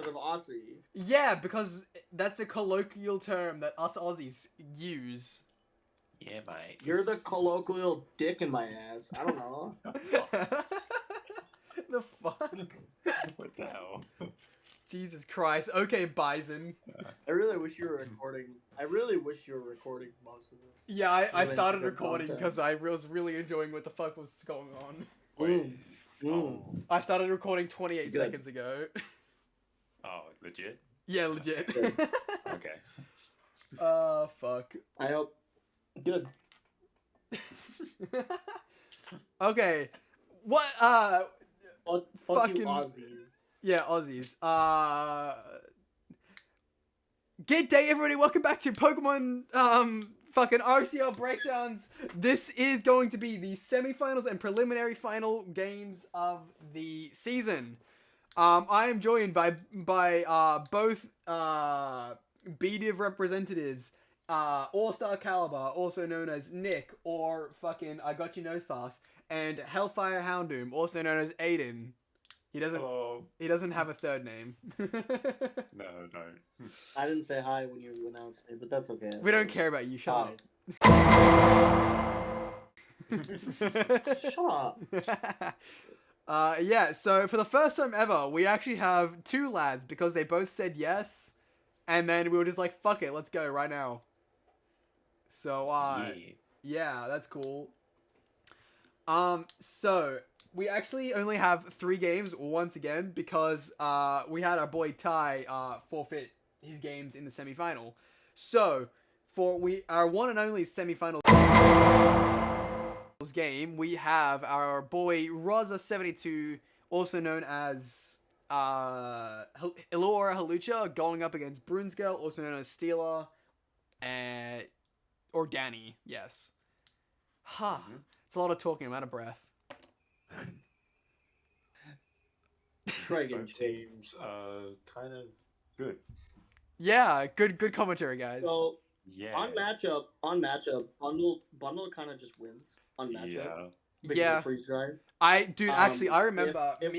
of Aussie. Yeah, because that's a colloquial term that us Aussies use. Yeah, mate. You're the colloquial dick in my ass. I don't know. The fuck? What the hell? Jesus Christ. Okay, Bison. I really wish you were recording. I really wish you were recording most of this. Yeah, I Doing started good recording content. because I was really enjoying what the fuck was going on. Wait. Mm. I started recording 28 Good. seconds ago. Oh, legit? Yeah, legit. Okay. Fuck. I hope. Good. Okay. What, Fuck Fucking- you, Aussies. yeah, Aussies. Good day, everybody. Welcome back to Pokemon, fucking RCL breakdowns. This is going to be the semifinals and preliminary final games of the season. I am joined by both B-Div representatives, All-Star Caliber, also known as Nick, or fucking I Got You Nosepass, and Hellfire Houndoom, also known as Aiden. He doesn't Hello. he doesn't have a third name. No, no. I didn't say hi when you announced me, but that's okay. We don't care about you. Shut Hi. Shut up. up. Yeah, so for the first time ever, we actually have two lads because they both said yes, and then we were just like, fuck it, let's go right now. So, yeah, that's cool. So we actually only have 3 games once again because we had our boy Ty forfeit his games in the semifinal. So for our one and only semifinal game, we have our boy Rosa72, also known as Illawarra Hawlucha, going up against Brunsgirl, also known as Steela, or Danny. Yes. Ha. It's a lot of talking. I'm out of breath. Dragon Both teams are kind of good. Yeah, good commentary, guys. So Yeah. on matchup, bundle kind of just wins on matchup. Yeah. Because Yeah. of freeze dry. Actually, I remember if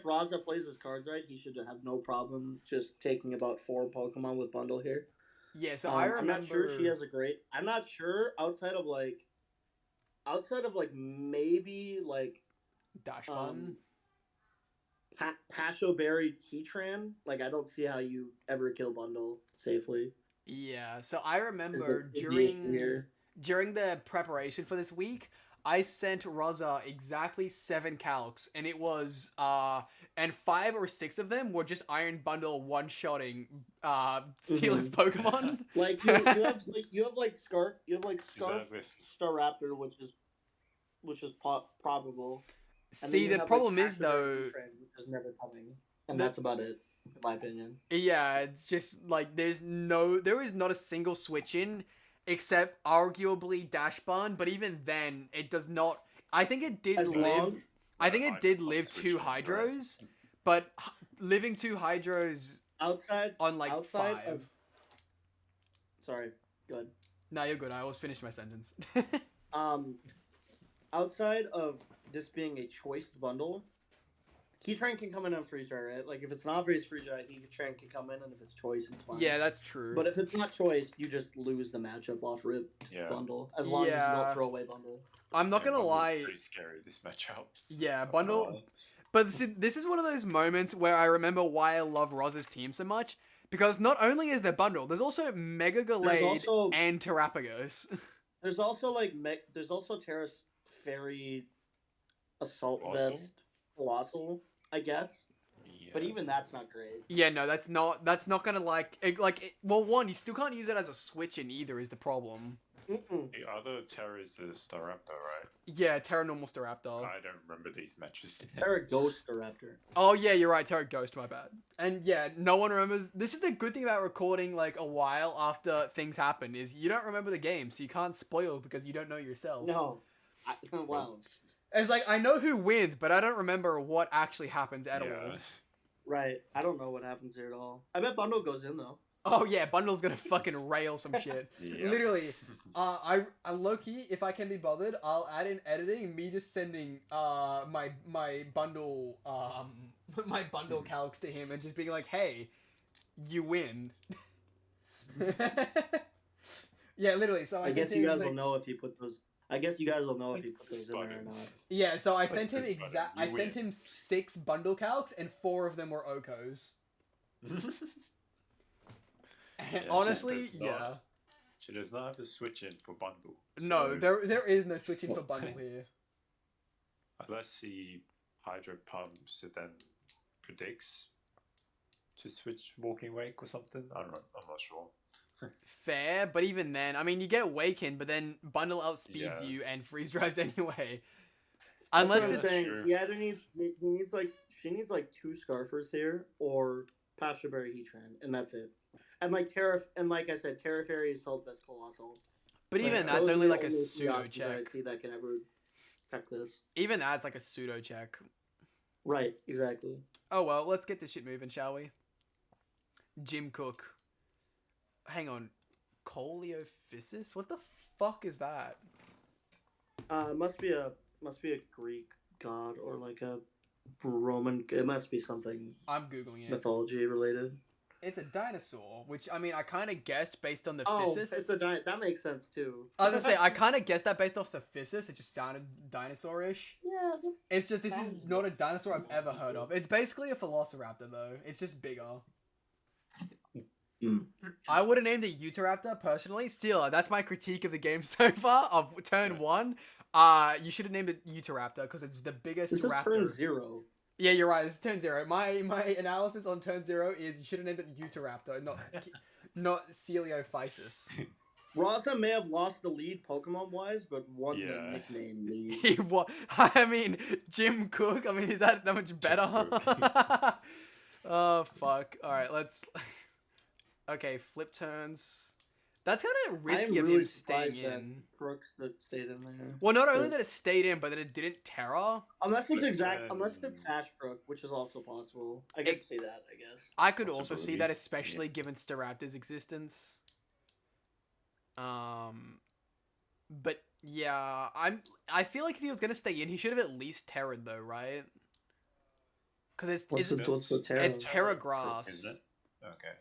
Raza plays his cards right, he should have no problem just taking about 4 Pokemon with bundle here. Yeah, so I remember. I'm not sure she has a great. I'm not sure outside of maybe like Dash Bun. Pasho Berry Heatran. Like I don't see how you ever kill bundle safely. Yeah, so I remember Is the issue here. during the preparation for this week, I sent Raza exactly 7 calcs, and it was and 5 or 6 of them were just Iron Bundle one-shotting Steela's Pokemon. Like you have Scarf Staraptor, which is probable. And then See, you the have, problem like, is Pasho though. Berry Heatran, which is never coming, and that's about it, in my opinion. Yeah, it's just like there is not a single switch in except arguably Dash Bun, but even then it does not. I think it did As live. long- I think it did live switch 2 ins, right? Hydros, but living 2 Hydros Outside on like outside 5. of- Sorry, good. No, you're good. I almost finished my sentence. Outside of this being a choice bundle, Keytrain can come in on freeze dry, right? Like if it's not freeze dry, Keytrain can come in, and if it's choice, it's fine. Yeah, that's true. But if it's not choice, you just lose the matchup off rip Yeah. bundle, as long as you Yeah. don't throw away bundle. I'm not Yeah, gonna Bundle's lie. Pretty scary, this matchup. Yeah, Bundle. But see, this is one of those moments where I remember why I love Roz's team so much. Because not only is there Bundle, there's also Mega Gallade also- and Terrapagos. There's also there's also Terra Fairy Assault Colossal? Vest Colossal, I guess. Yeah. But even that's not great. Yeah, no, that's not gonna well, one, you still can't use it as a switch in either is the problem. Mm-mm. The other Terra is the Staraptor, right? Yeah, Terra Normal Staraptor. I don't remember these matches. Terra Ghost Raptor. Oh yeah, you're right, Terra Ghost, my bad. And yeah, no one remembers. This is the good thing about recording like a while after things happen is you don't remember the game, so you can't spoil because you don't know yourself. No. Wow. It's like I know who wins, but I don't remember what actually happens at all. Yeah. Right. I don't know what happens here at all. I bet bundle goes in though. Oh yeah, bundle's gonna fucking rail some shit. Yeah. Literally, I low-key, if I can be bothered, I'll add in editing me just sending my bundle my bundle calcs to him and just being like, hey, you win. Yeah, literally. So I guess you guys will know if you put those. I guess you guys will know if you put those in there or not. Yeah, so I sent him This button, I you sent win. him 6 bundle calcs and 4 of them were Okos. Honestly, yeah. She does not have to switch in for bundle. No, so there is no switching for bundle here. unless he hydro pumps, it then predicts to switch walking wake or something. I don't know. I'm not sure. Fair, but even then, I mean, you get Waken, but then bundle outspeeds Yeah. you and freeze drives anyway. That's Unless what I'm it's saying. True. He either needs she needs like 2 Scarfers here or Pasture Berry Heatran, and that's it. And like like I said, Terra Fairy is held best Colossal. but Like, even those that's are only the like a only 3 pseudo options that check. I see that can ever check this. Even that's like a pseudo check. Right, exactly. Oh well, let's get this shit moving, shall we? Jim Cook. Hang on. Coleophysis? What the fuck is that? Must be a Greek god or like a Roman. It must be something I'm googling it. mythology related. It's a dinosaur, which I mean I kind of guessed based on the Oh, physis. it's a that makes sense too. I was gonna say I kind of guessed that based off the physis. It just sounded dinosaur-ish. Yeah. It's just this is Sounds not a dinosaur I've ever heard of. It's basically a Velociraptor though. It's just bigger. Mm. I would have named it Utahraptor personally. Steela, that's my critique of the game so far of turn 1. You should have named it Utahraptor because it's the biggest This is raptor. turn 0. Yeah, you're right. It's turn 0. My analysis on turn 0 is you should have named it Utahraptor, not Celiophysis. Raza may have lost the lead Pokemon wise, but won Yeah. the nickname lead. He I mean, Jim Cook. I mean, is that much better? Oh fuck! All right, let's. Okay, flip turns. That's kind of risky of him staying in. Crooks that stayed in there. Well, not only that it stayed in, but that it didn't Terra. Unless it's But, unless it's Sash Crook, which is also possible. I can see that, I guess. I could also see Possibility. that, especially given Staraptor's existence. But yeah, I feel like if he was gonna stay in, he should have at least Terra'd though, right? Because What's the Terra? it's Terra Grass. Isn't it? Okay.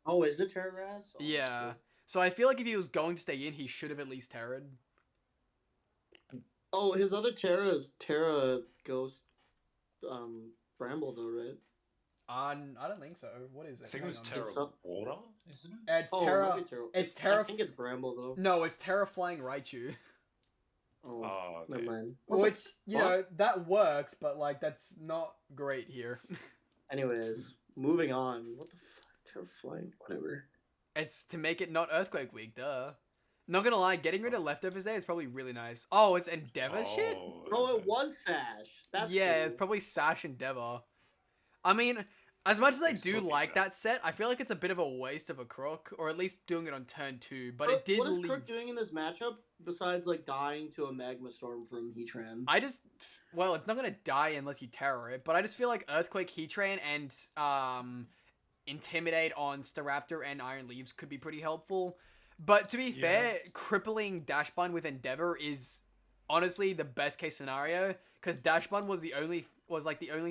Oh, is it Terra Grass? Oh, Yeah. okay. So I feel like if he was going to stay in, he should have at least Terra'd. Oh, his other Terra is Terra Ghost Bramble though, right? I don't think so. What is it? I think it was Hang on. Terra some- Water, isn't it? It's Oh, it Terra. might be Terra. it's I Terra- think it's Bramble though. No, it's Terra Flying Raichu. Oh, Oh, okay. never mind. Which, you fuck? know, that works, but like that's not great here. Anyways, moving on. What the fuck? Terra Flying? Whatever. It's to make it not Earthquake Week, duh. Not gonna lie, getting rid of Leftovers Day is probably really nice. Oh, it's Endeavor shit? Oh, it was Sash. That's Yeah, cool. it's probably Sash Endeavor. I mean, as much as I Who's do talking like about? that set, I feel like it's a bit of a waste of a Crook, or at least doing it on turn 2, but Crook- it did What is leave... Crook doing in this matchup besides like dying to a Magma Storm from Heatran? Well, it's not gonna die unless you terror it, but I just feel like Earthquake, Heatran, and Intimidate on Staraptor and Iron Leaves could be pretty helpful. But to be fair, crippling Dash Bun with Endeavor is honestly the best case scenario, because Dash Bun was the only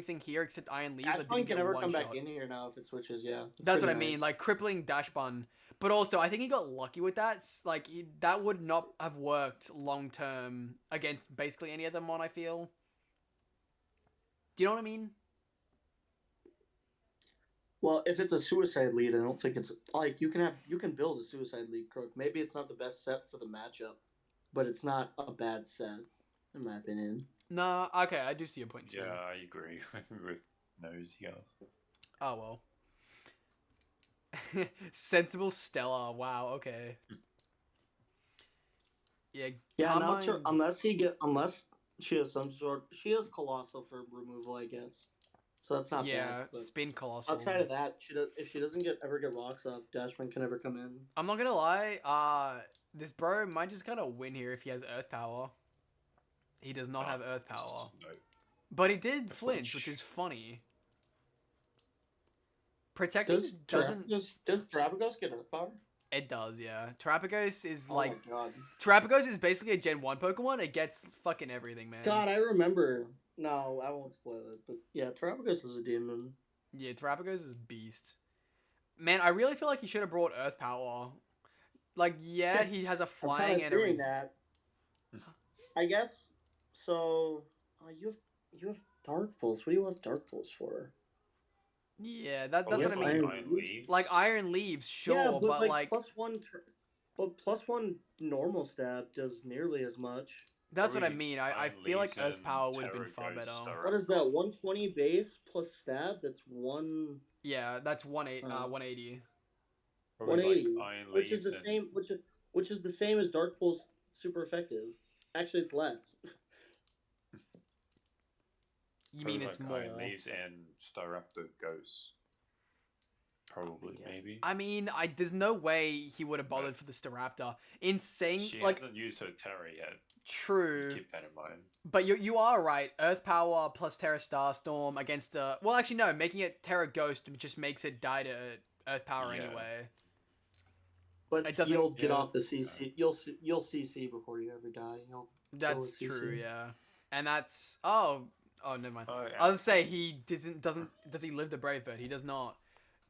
thing here except Iron Leaves. Dash that Bun didn't can get never one come shot. back in here now if it switches. Yeah, it's That's what I pretty mean, nice. like crippling Dash Bun. But also, I think he got lucky with that. Like that would not have worked long term against basically any other mon. I feel. Do you know what I mean? Well, if it's a suicide lead, I don't think it's like you can build a suicide lead Crook. Maybe it's not the best set for the matchup, but it's not a bad set, in my opinion. No, okay, I do see your point too. Yeah, I agree with Nose here. Oh well. Sensible Stella. Wow. Okay. Yeah. Yeah, Carmine- not sure unless she has some sort. She has Colossal for removal, I guess. So that's not Yeah. bad. But Spin Colossal. outside of that, if she doesn't ever get rocks off, Dashman can never come in. I'm not gonna lie. This bro might just kind of win here if he has Earth Power. He does not have Earth Power, No. but he did flinch, flinch. which is funny. Protecting doesn't. Does Terrapagos get Earth Power? It does, yeah. Terrapagos is Oh like. my god. Terrapagos is basically a Gen 1 Pokemon. It gets fucking everything, man. God, I remember. No, I won't spoil it. But yeah, Terrapagos was a demon. Yeah, Terrapagos is beast. Man, I really feel like he should have brought Earth Power. Like, yeah, he has a flying and a that. I guess. So, you have Dark Pulse. What do you have Dark Pulse for? Yeah, that's what I mean. Iron Leaves. Like Iron Leaves, sure, Yeah, but like plus one normal stab does nearly as much. that's what I mean. I feel like Earth Power would have been far better. What is that? 120 base plus stab. That's one. Yeah, that's 180. 180, like Iron which is Leaves the same. Which is the same as Dark Pulse. Super effective. Actually, it's less. You mean it's more? Iron Leaves and Staraptor Ghost. Probably, maybe. I mean, there's no way he would have bothered for the Staraptor. Insane, She like hasn't used her Terra yet. True. Keep that in mind. But you are right. Earth Power plus Terra Starstorm against well, actually no, making it Terra Ghost just makes it die to Earth Power anyway. But it doesn't. You'll get off the CC. You'll CC before you ever die. That's true. Yeah, and that's oh never mind. Oh, yeah. I was gonna say he does he live the Brave Bird? He does not.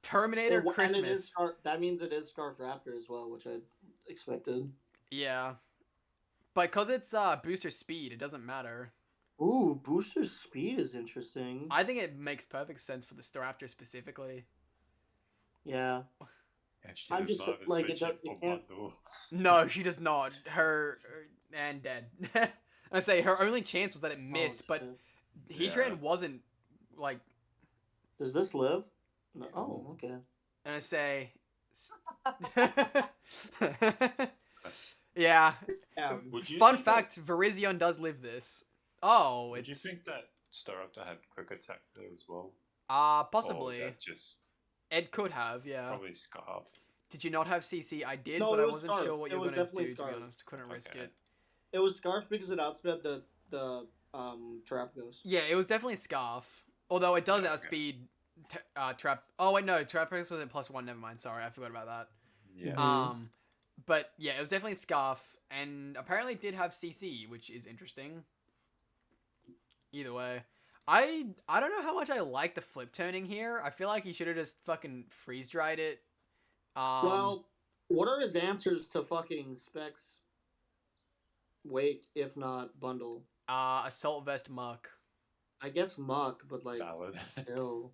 Terminator Christmas. That means it is Scarf Raptor as well, which I expected. Yeah, but because it's booster speed, it doesn't matter. Ooh, booster speed is interesting. I think it makes perfect sense for the Staraptor specifically. Yeah. I'm just like it can't... No, she does not. Her and dead. I say her only chance was that it missed, but Heatran wasn't like. Does this live? No. Oh, okay. And I say. Yeah. Fun fact: Virizion does live this. Oh, Would you think that Staraptor had quick attack there as well? Possibly. Or is that just... It could have, yeah. Probably Scarf. Did you not have CC? I did, no, but I wasn't Scarf. sure what you were going to do, to be honest. Couldn't risk it. It was Scarf because it outsped the Terrapagos. Yeah, it was definitely Scarf. Although it does outspeed Trap... Oh, wait, no. Terrapagos was at +1. Never mind. Sorry, I forgot about that. Yeah. But, yeah, it was definitely Scarf. And apparently it did have CC, which is interesting. Either way. I don't know how much I like the flip turning here. I feel like he should have just fucking freeze dried it. Well, what are his answers to fucking Specs Wake if not Bundle? Assault Vest Muck. I guess Muck, but like valid. Still.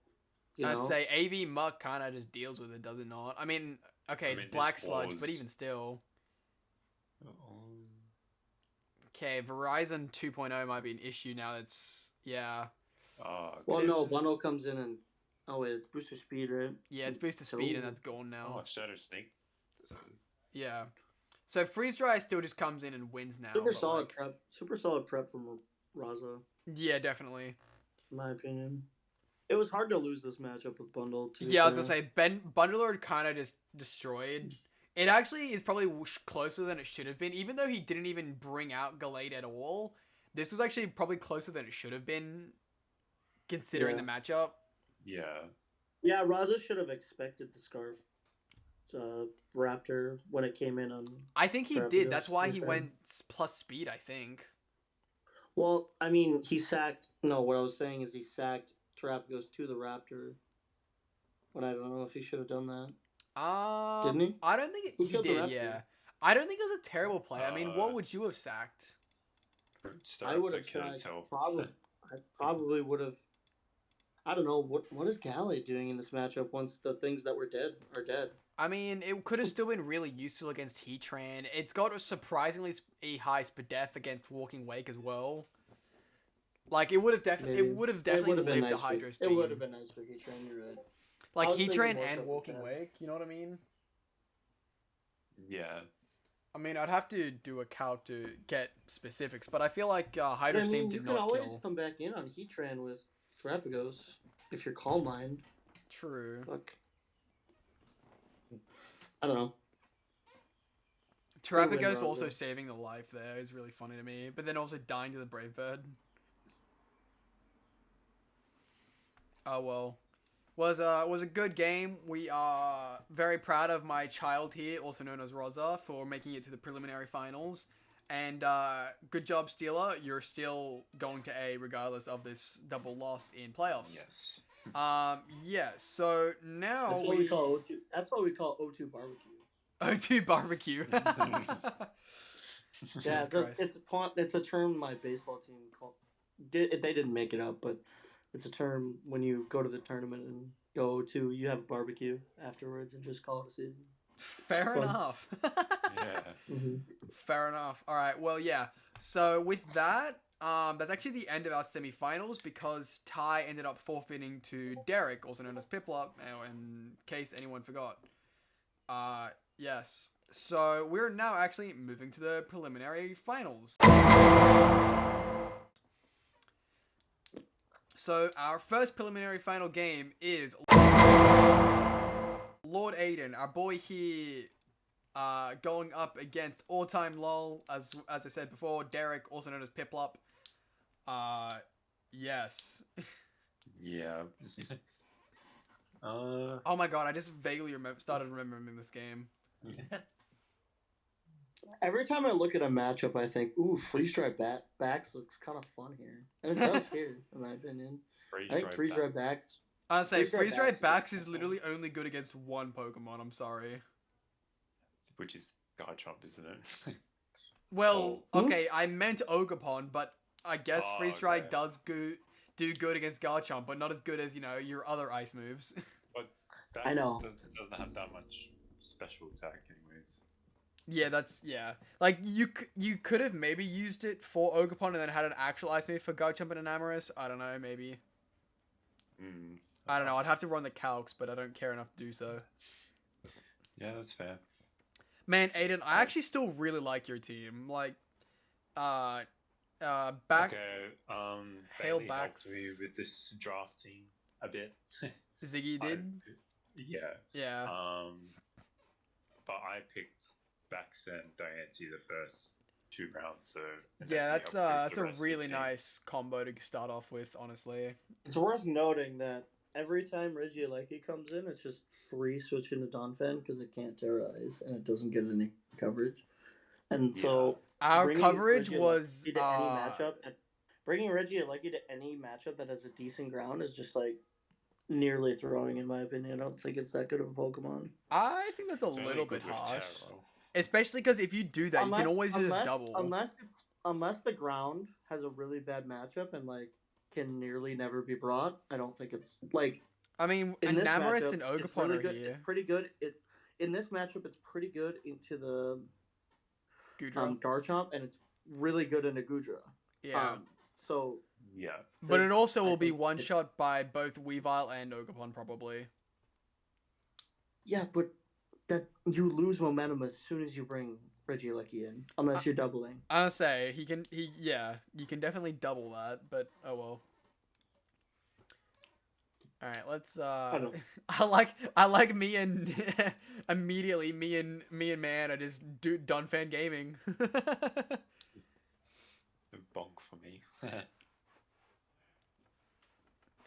I'd say AV Muck kind of just deals with it, does it not? I mean, okay, it's Black Sludge, but even still. Okay, Verizon 2.0 might be an issue now. It's well, no, Bundle comes in and wait, it's booster speed, right? Yeah, it's booster speed, and that's gone now. Oh, Shadow Snake. Yeah, so Freeze Dry still just comes in and wins now. Super solid prep. Super solid prep from Raza. Yeah, definitely. In my opinion, it was hard to lose this matchup with Bundle. Yeah, I was gonna say Bundlord kind of just destroyed. It actually is probably closer than it should have been, even though he didn't even bring out Gallade at all. This was actually probably closer than it should have been, considering the matchup. Yeah. Yeah, Raza should have expected the Scarf Raptor when it came in on... I think he did. That's why he went plus speed, I think. Well, I mean, he sacked... No, what I was saying is he sacked Terrapagos to the Raptor. When I don't know if he should have done that. Didn't he? I don't think he did, yeah. I don't think it was a terrible play. I mean, what would you have sacked? I would have sacked... I probably would have... I don't know, what is Gallade doing in this matchup once the things that were dead are dead? I mean, it could have still been really useful against Heatran. It's got a surprisingly high Spadef against Walking Wake as well. Like, it would have definitely lived to Hydra's team. It would have been nice for Heatran, you're right. Like, Heatran and Walking Wake, you know what I mean? Yeah. I mean, I'd have to do a calc to get specifics, but I feel like Hydra's team did not kill. You can always come back in on Heatran with Terrapagos if you're Calm Mind. True. Fuck. I don't know. Terrapagos also saving the life there is really funny to me, but then also dying to the Brave Bird. Oh well. Was a good game. We are very proud of my child here, also known as Rosa, for making it to the preliminary finals. And good job, Steela. You're still going to A regardless of this double loss in playoffs. Yes. Yeah. So now That's what we call O2. That's what we call O2 barbecue. O2 barbecue. Yeah, Jesus Christ. it's a term my baseball team called. They didn't make it up, but it's a term when you go to the tournament and go to you have a barbecue afterwards and just call it a season. Fair Fun. enough. Yeah. Mm-hmm. Fair enough. All right. Well, yeah. So with that, that's actually the end of our semifinals because Ty ended up forfeiting to Derek, also known as Piplup, in case anyone forgot. Yes. So we're now actually moving to the preliminary finals. So our first preliminary final game is Lord Aiden, our boy here, going up against all-time LOL, as I said before, Derek, also known as Piplup. Yes. Yeah. Oh my god, I just vaguely started remembering this game. Every time I look at a matchup, I think, "Ooh, freeze drive backs looks kind of fun here," and it does here, in my opinion. I think freeze drive backs. I say Freeze-drive freeze drive backs backs is literally only good against one Pokemon. I'm sorry. Which is Garchomp, isn't it? Well, okay, I meant Ogerpon, but I guess Oh, freeze drive okay. does do good against Garchomp, but not as good as your other ice moves. But I know. doesn't have that much special attack, anyways. Yeah. Like you could have maybe used it for Ogerpon and then had an actual ice move for Garchomp and Enamorus. I don't know, maybe. I don't know. I'd have to run the calcs, but I don't care enough to do so. Yeah, that's fair. Man, Aiden, I actually still really like your team. Like, back. Okay. Hail Bailey backs. helped me with this drafting a bit. Ziggy did. Yeah. Yeah. But I picked Bax and Diancie the first 2 rounds, so Yeah, that's a really nice combo to start off with, honestly. It's worth noting that every time Regieleki comes in, it's just free switching to Donphan because it can't terrorize and it doesn't get any coverage. And so our bringing coverage Regieleki was to any matchup. Bringing Regieleki to any matchup that has a decent ground is just like nearly throwing, in my opinion. I don't think it's that good of a Pokemon. I think that's a little bit harsh. Especially because if you do that, you can always use a double. Unless the ground has a really bad matchup and like can nearly never be brought, I don't think it's like. I mean, Enamorus and Ogerpon are here. It's pretty good. In this matchup, it's pretty good into the Goodra. Garchomp, and it's really good into Goodra. Yeah. So. Yeah. But it also will be one shot by both Weavile and Ogerpon probably. Yeah, but that you lose momentum as soon as you bring Regieleki in, unless you're doubling. I'll say you can definitely double that, but oh well. All right, let's. I like me and immediately me and Man are just Donphan gaming. The bonk for me.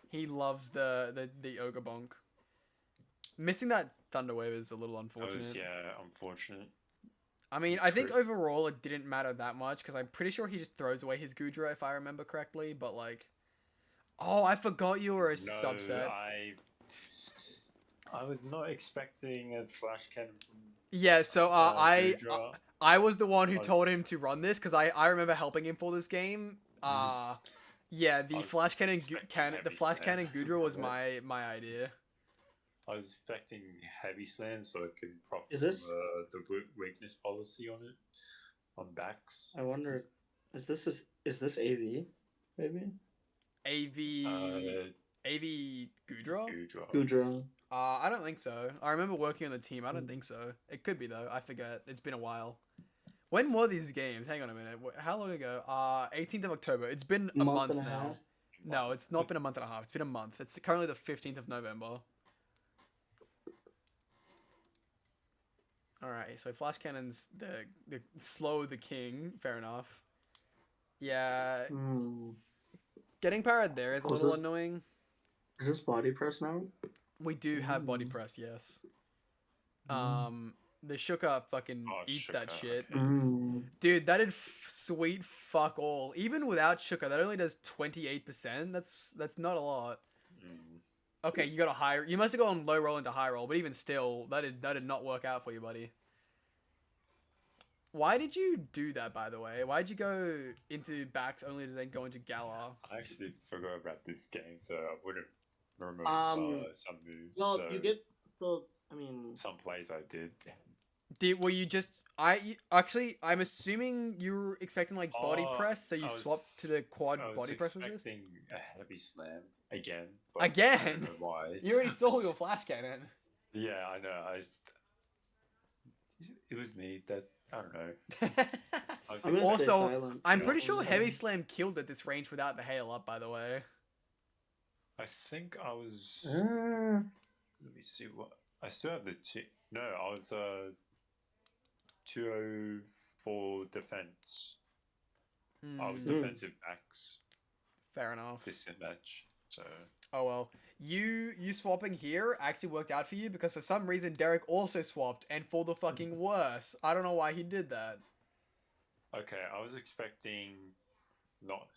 He loves the Ogre bonk. Missing that Thunder Wave is a little unfortunate. Unfortunate. I mean, I think overall it didn't matter that much because I'm pretty sure he just throws away his Goodra if I remember correctly. But like, oh, I forgot you were a subset. I was not expecting a flash cannon from. Yeah, so I was the one who told him to run this because I remember helping him for this game. Yeah, the flash cannon Goodra was my idea. I was expecting heavy slam so it could prop the weakness policy on it, on backs. I wonder, is this AV, maybe? AV Goodra? Goodra. I don't think so. I remember working on the team. I don't think so. It could be though. I forget. It's been a while. When were these games? Hang on a minute. How long ago? 18th of October. It's been a month now. No, it's not been a month and a half. It's been a month. It's currently the 15th of November. Alright, so Flash Cannon's the slow the king. Fair enough. Yeah. Getting parried there is a little annoying. Is this body press now? We do have body press, yes. The Shuka fucking eats that Shuka, shit. Mm. Dude, that did sweet fuck all. Even without Shuka, that only does 28%. That's not a lot. Okay, you got a high. You must have gone low roll into high roll, but even still, that did not work out for you, buddy. Why did you do that, by the way? Why did you go into backs only to then go into Galar? I actually forgot about this game, so I wouldn't remember some moves. Well, so you get I mean, some plays I did. Were you just I'm assuming you were expecting like body press, so you swapped to the quad body press resist? I was expecting a heavy slam again. But again? I don't know why. You already saw your flash cannon. Yeah, I know. It was me that I don't know. Also, I'm pretty sure heavy slam killed at this range without the hail up. By the way, I think I was. Let me see what I still have the No, I was 204 defense. I was defensive backs. Fair enough. This match, so. Oh well, you swapping here actually worked out for you because for some reason Derek also swapped and for the fucking worse. I don't know why he did that. Okay, I was expecting not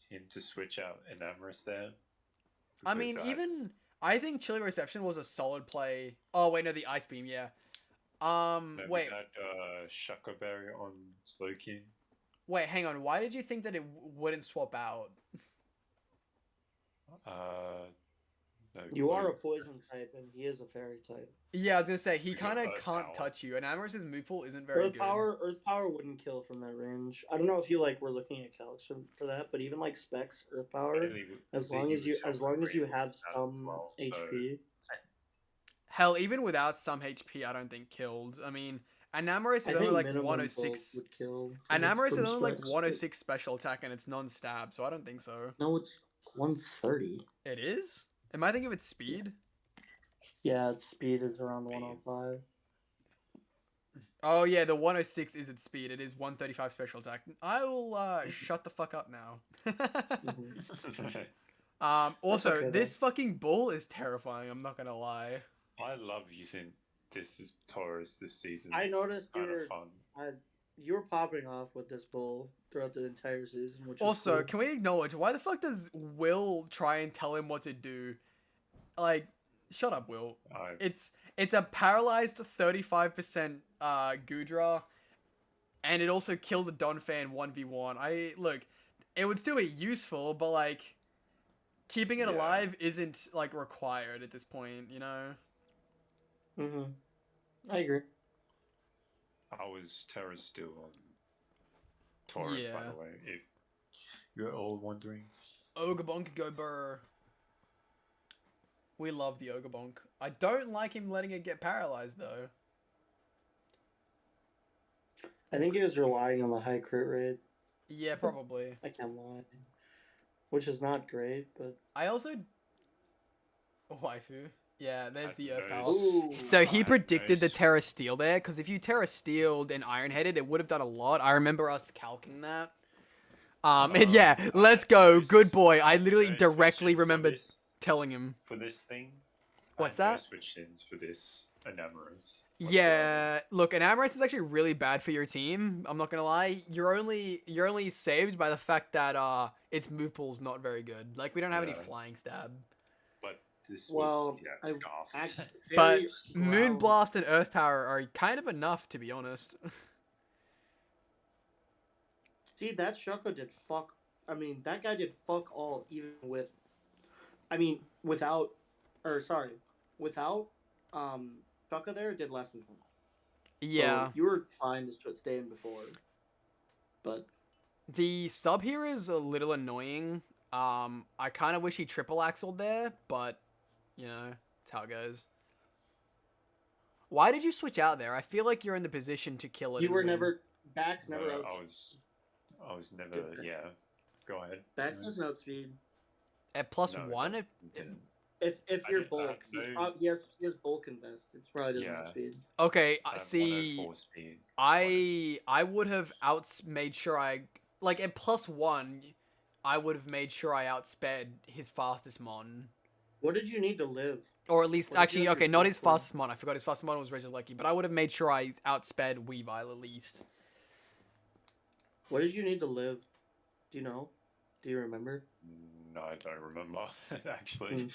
him to switch out Enamorous there. I mean, I think Chilly Reception was a solid play. Oh wait, no, the Ice Beam, yeah. Wait. Was that Shuckerberry on Slowking? Wait, hang on. Why did you think that it wouldn't swap out? No you are a poison type, and he is a fairy type. Yeah, I was gonna say he kind of can't touch you, and Amoris's move pool isn't very good. Earth power wouldn't kill from that range. I don't know if you were looking at calcs for that, but even like specs, Earth power, as long as you have some HP. Hell, even without some HP, I don't think killed. I mean, Anamoris is only like 106. Anamoris is only like 106 special attack, and it's non-stab, so I don't think so. No, it's 130. It is? Am I thinking of its speed? Yeah, its speed is around 105. Oh yeah, the 106 is its speed. It is 135 special attack. I will shut the fuck up now. Also, okay, this fucking bull is terrifying, I'm not gonna lie. I love using this as Taurus this season. I noticed you were popping off with this bull throughout the entire season. Which also, cool. Can we acknowledge, why the fuck does Will try and tell him what to do? Like, shut up, Will. It's a paralyzed 35% Gudra, and it also killed the Donphan 1v1. Look, it would still be useful, but like, keeping it alive isn't like required at this point, you know? I agree. I was Terra still on Taurus, by the way, if you're all wondering. Ogrebonk go burr. We love the Ogrebonk. I don't like him letting it get paralyzed, though. I think he was relying on the high crit rate. Yeah, probably. I can't lie. Which is not great, but... I also... Waifu. Yeah, there's the Earth Power. Ooh, so he predicted the Terra Steel there, because if you Terra Steeled and Iron Headed, it would have done a lot. I remember us calcing that. And yeah, let's go. Good boy. I literally directly remember telling him. For this thing? What's that? Switch-ins for this Enamorous. Yeah, look, Enamorous is actually really bad for your team. I'm not gonna lie. You're only saved by the fact that its move pool's not very good. Like, we don't have any flying stab. This was scarfed. But Moonblast and Earth Power are kind of enough, to be honest. See, that Shucka did fuck... I mean, that guy did fuck all, even with... without Shucka there, did less than him. Yeah. So you were fine to stay in before. But... The sub here is a little annoying. I kind of wish he triple axled there, but... You know, that's how it goes. Why did you switch out there? I feel like you're in the position to kill it. You were never... Backs never out. I was never... Yeah. Go ahead. Backs doesn't outspeed. At +1? If you're bulk. He has bulk invest. It's probably doesn't outspeed. Okay, see... I would have made sure I... Like, at +1, I would have made sure I outsped his fastest mon. What did you need to live? Or at least, What did you actually, have okay, your not plus his for? fastest mon. I forgot his fastest mon was Regieleki, but I would have made sure I outsped Weavile at least. What did you need to live? Do you know? Do you remember? No, I don't remember actually.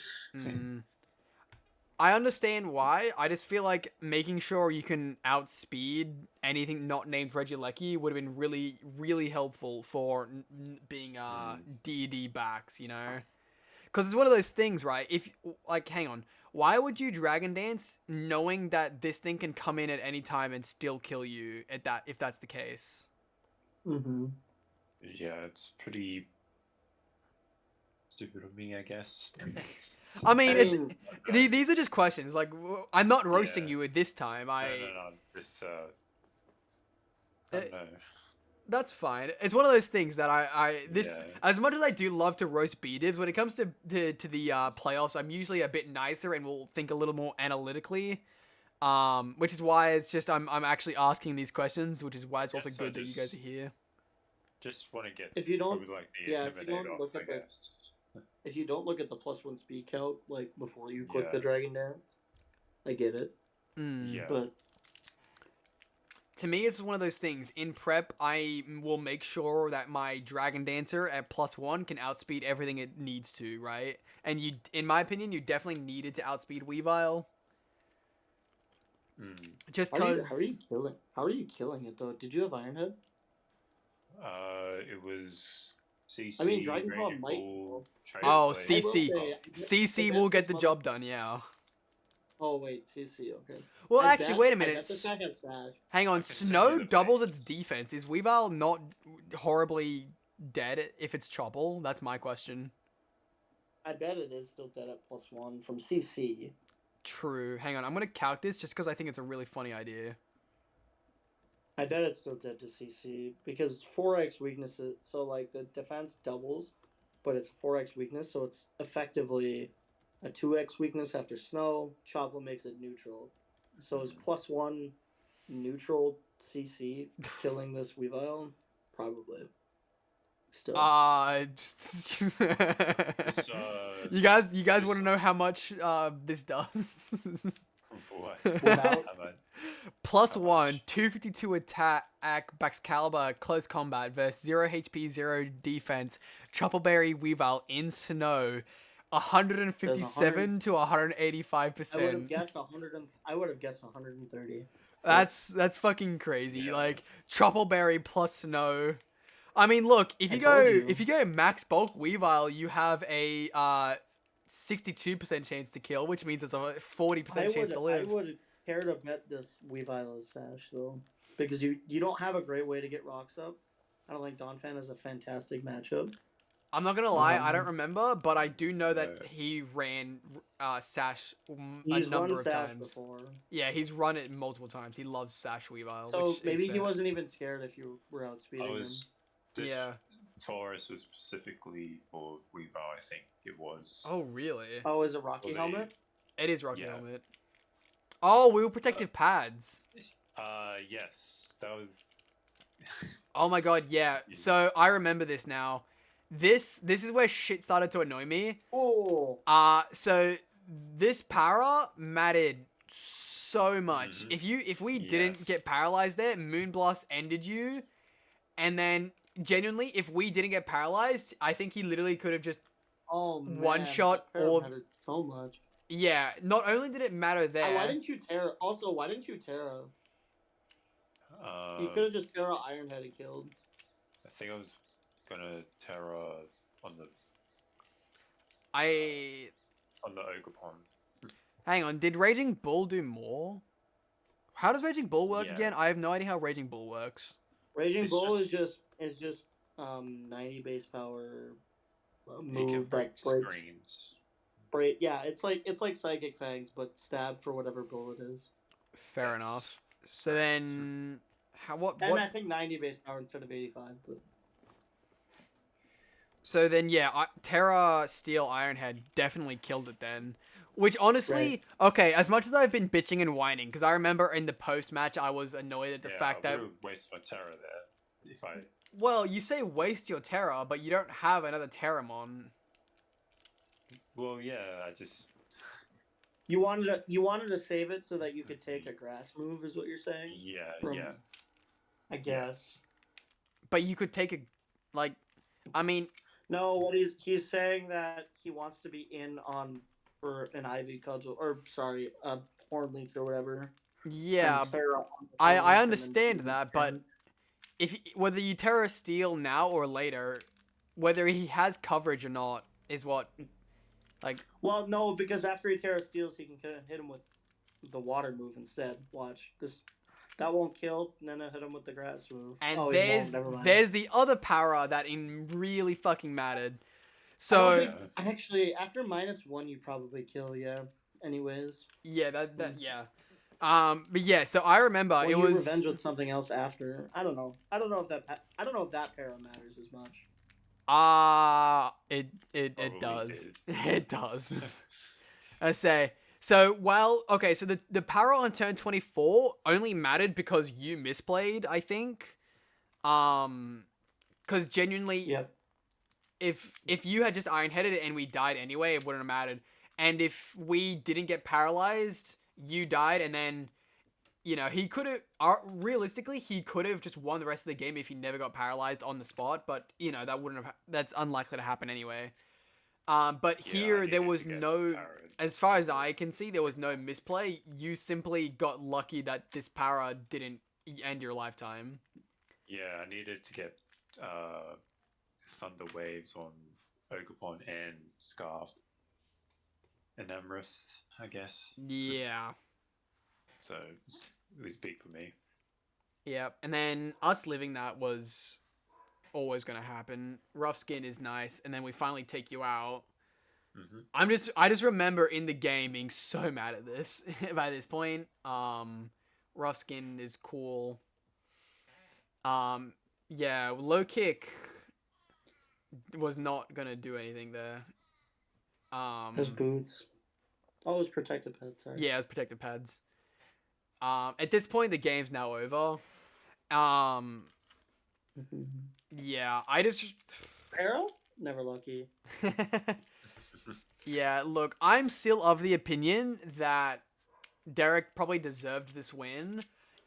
I understand why. I just feel like making sure you can outspeed anything not named Regieleki would have been really, really helpful for being D&D backs, you know? Because it's one of those things, right? If, like, hang on. Why would you Dragon Dance knowing that this thing can come in at any time and still kill you at that, if that's the case? Mm-hmm. Yeah, it's pretty stupid of me, I guess. I mean, these are just questions. Like, I'm not roasting Yeah. you at this time. No. This, I don't know. That's fine. It's one of those things that this Yeah. as much as I do love to roast B-divs, when it comes to the playoffs, I'm usually a bit nicer and will think a little more analytically. Which is why it's just I'm actually asking these questions, which is why it's also good that you guys are here. Just want to get If you don't, probably like the yeah, if you Intimidator don't off, look I at the, guess. if you don't look at the +1 speed count like before you click Yeah. the Dragon Dance, I get it. Yeah. But to me, it's one of those things. In prep, I will make sure that my Dragon Dancer at +1 can outspeed everything it needs to, right? And you, in my opinion, you definitely needed to outspeed Weavile. Just because. How are you killing it though? Did you have Iron Head? It was CC. I mean, Dragon Claw Raging might. Bull, Oh, Trader Blade. CC. CC will get the job done, yeah. Oh wait, CC, okay. Well, I actually, bet- wait a I minute. bet the Sash has Sash. Hang on, I can send Snow you the doubles link. its defense. Is Weavile not horribly dead if it's Chopple? That's my question. I bet it is still dead at +1 from CC. True. Hang on, I'm gonna calc this just because I think it's a really funny idea. I bet it's still dead to CC because 4x weaknesses. So like the defense doubles, but it's 4x weakness, so it's effectively a 2x weakness after Snow. Chopple makes it neutral, so it's +1 neutral CC killing this Weavile? Probably. Still. You guys want to know how much this does? What? Without- +1, 252 attack, Baxcalibur, close combat versus 0 HP, 0 defense, Choppleberry Weavile in Snow, 157 to 185%. I would have guessed 100. I would have guessed 130. That's fucking crazy. Yeah. Like Choppleberry plus Snow. I mean, look, if I you told go you. if you go max bulk Weavile, you have a 62% chance to kill, which means it's a 40% chance to live. I would care to bet this Weavile is Sash though, because you don't have a great way to get rocks up. I don't think Donphan is a fantastic matchup. I'm not gonna lie, I don't remember, but I do know that Yeah. he ran Sash a He's number run of Sash times. before, Yeah, he's run it multiple times. He loves Sash Weavile. so which maybe is he fair. wasn't even scared if you were outspeeding I him. was. This Yeah. Taurus was specifically for Weavile, I think it was. Oh really? Oh, is it Rocky Well, they- Helmet? It is Rocky Yeah. Helmet. Oh, we were protective pads. Yes, that was. Oh my god, yeah. Yeah. So I remember this now. This is where shit started to annoy me. Oh, So this para mattered so much. Mhm. If we didn't Yes. get paralyzed there, Moonblast ended you. And then genuinely, if we didn't get paralyzed, I think he literally could have just man, One shot that pair or- mattered so much. yeah, not only did it matter there. Why didn't you Terra? Also, why didn't you Terra? You could have just Terra Ironhead and killed. I think I was gonna Terra on the Ogerpon. Hang on, did Raging Bull do more? How does Raging Bull work Yeah. again? I have no idea how Raging Bull works. Raging It's Bull just- is just 90 base power He can move break that breaks. screens. Yeah, it's like Psychic Fangs, but stab for whatever bull it is. Fair Yes. enough. So then, what? And I think 90 base power instead of 85. But So then, yeah, Terra Steel Ironhead definitely killed it then. Which honestly, okay, as much as I've been bitching and whining, because I remember in the post match I was annoyed at the fact I that, would've wasted my Terra there if I. well, you say waste your Terra, but you don't have another Terramon. Well, yeah, I just You wanted to save it so that you could take a grass move, is what you're saying? yeah, From, yeah. I guess. But you could take a, like, I mean, No, what he's saying that he wants to be in on for an Ivy cudgel, or sorry, a horn leech or whatever, yeah, and Terra on the I horn leech and then understand steal that, but him. if whether you Terra Steel now or later, whether he has coverage or not is what, like, Well, no, because after he Terra steals, he can hit him with the water move instead. Watch this. That won't kill, and then I hit him with the grass move. and Oh, he won't. Never mind. there's the other para that in really fucking mattered. I don't So think actually after -1 you probably kill. Yeah. Anyways. yeah, that yeah. But yeah, so I remember Well, it you was revenge with something else after. I don't know. I don't know if that para matters as much. it Probably does. did. It does. I say. So okay, so the para on turn 24 only mattered because you misplayed, I think. Cuz genuinely Yep. if you had just iron-headed it and we died anyway, it wouldn't have mattered. And if we didn't get paralyzed, you died, and then, you know, he could have, realistically, he could have just won the rest of the game if he never got paralyzed on the spot, but, you know, that's unlikely to happen anyway. But Yeah, here, I there needed was to get no, parried. as far as I can see, there was no misplay. You simply got lucky that this para didn't end your lifetime. Yeah, I needed to get Thunder Waves on Ogerpon and Scarf and Emrys, I guess. Yeah. So it was big for me. Yep. And then us living that was always going to happen. Rough Skin is nice, and then we finally take you out. Mm-hmm. I just remember in the game being so mad at this by this point. Rough Skin is cool. Yeah, low kick was not gonna do anything there. His boots. Oh, his protective pad. Sorry. Yeah, it was protective pads. At this point, the game's now over. Yeah, I just. Peril? Never lucky. Yeah, look, I'm still of the opinion that Derek probably deserved this win.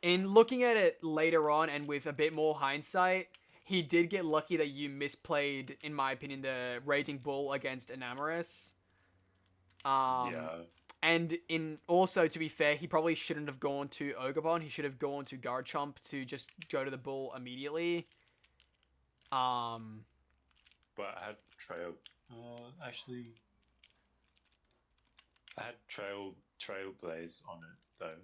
In looking at it later on and with a bit more hindsight, he did get lucky that you misplayed, in my opinion, the Raging Bull against Enamorous. Yeah. And also, to be fair, he probably shouldn't have gone to Ogerpon. He should have gone to Garchomp to just go to the Bull immediately. But I had actually, I had Trailblaze on it though